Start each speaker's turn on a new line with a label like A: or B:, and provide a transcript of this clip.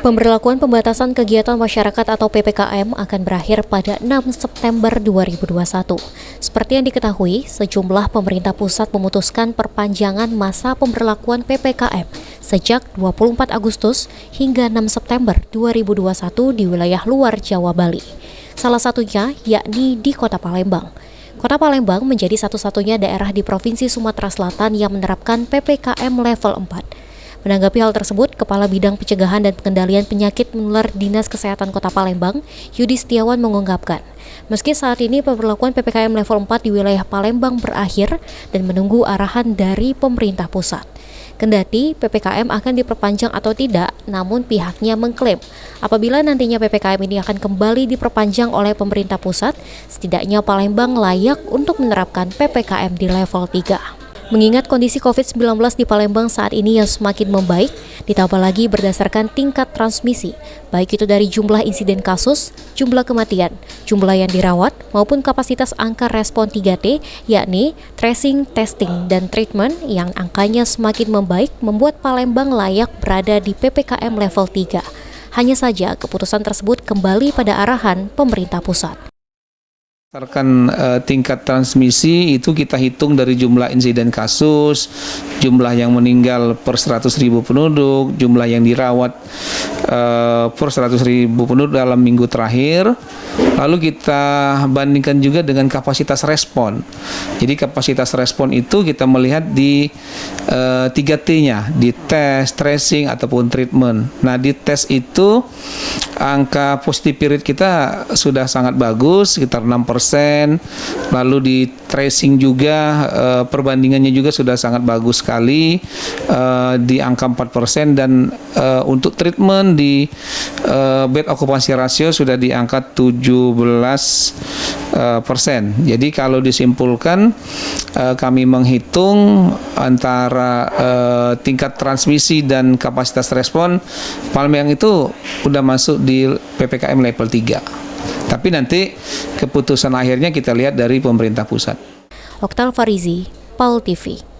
A: Pemberlakuan pembatasan kegiatan masyarakat atau PPKM akan berakhir pada 6 September 2021. Seperti yang diketahui, sejumlah pemerintah pusat memutuskan perpanjangan masa pemberlakuan PPKM sejak 24 Agustus hingga 6 September 2021 di wilayah luar Jawa Bali. Salah satunya yakni di Kota Palembang. Kota Palembang menjadi satu-satunya daerah di Provinsi Sumatera Selatan yang menerapkan PPKM level 4. Menanggapi hal tersebut, Kepala Bidang Pencegahan dan Pengendalian Penyakit Menular Dinas Kesehatan Kota Palembang, Yudi Setiawan mengungkapkan, meski saat ini pemberlakuan PPKM level 4 di wilayah Palembang berakhir dan menunggu arahan dari pemerintah pusat. Kendati PPKM akan diperpanjang atau tidak, namun pihaknya mengklaim apabila nantinya PPKM ini akan kembali diperpanjang oleh pemerintah pusat, setidaknya Palembang layak untuk menerapkan PPKM di level 3. Mengingat kondisi COVID-19 di Palembang saat ini yang semakin membaik, ditambah lagi berdasarkan tingkat transmisi, baik itu dari jumlah insiden kasus, jumlah kematian, jumlah yang dirawat, maupun kapasitas angka respon 3T, yakni tracing, testing, dan treatment yang angkanya semakin membaik membuat Palembang layak berada di PPKM level 3. Hanya saja keputusan tersebut kembali pada arahan pemerintah pusat.
B: Berdasarkan tingkat transmisi itu kita hitung dari jumlah insiden kasus, jumlah yang meninggal per 100.000 penduduk, jumlah yang dirawat per 100.000 penduduk dalam minggu terakhir. Lalu kita bandingkan juga dengan kapasitas respon. Jadi kapasitas respon itu kita melihat di 3T-nya, di tes, tracing, ataupun treatment. Nah, di tes itu angka positivity rate kita sudah sangat bagus, sekitar 6%. Lalu di tracing juga perbandingannya juga sudah sangat bagus sekali, di angka 4%, dan untuk treatment di bed occupancy ratio sudah di angka 17%. Jadi kalau disimpulkan, kami menghitung antara tingkat transmisi dan kapasitas respon, Palembang itu udah masuk di PPKM level 3. Tapi nanti keputusan akhirnya kita lihat dari pemerintah pusat.
A: Oktal Farizi, PAL TV.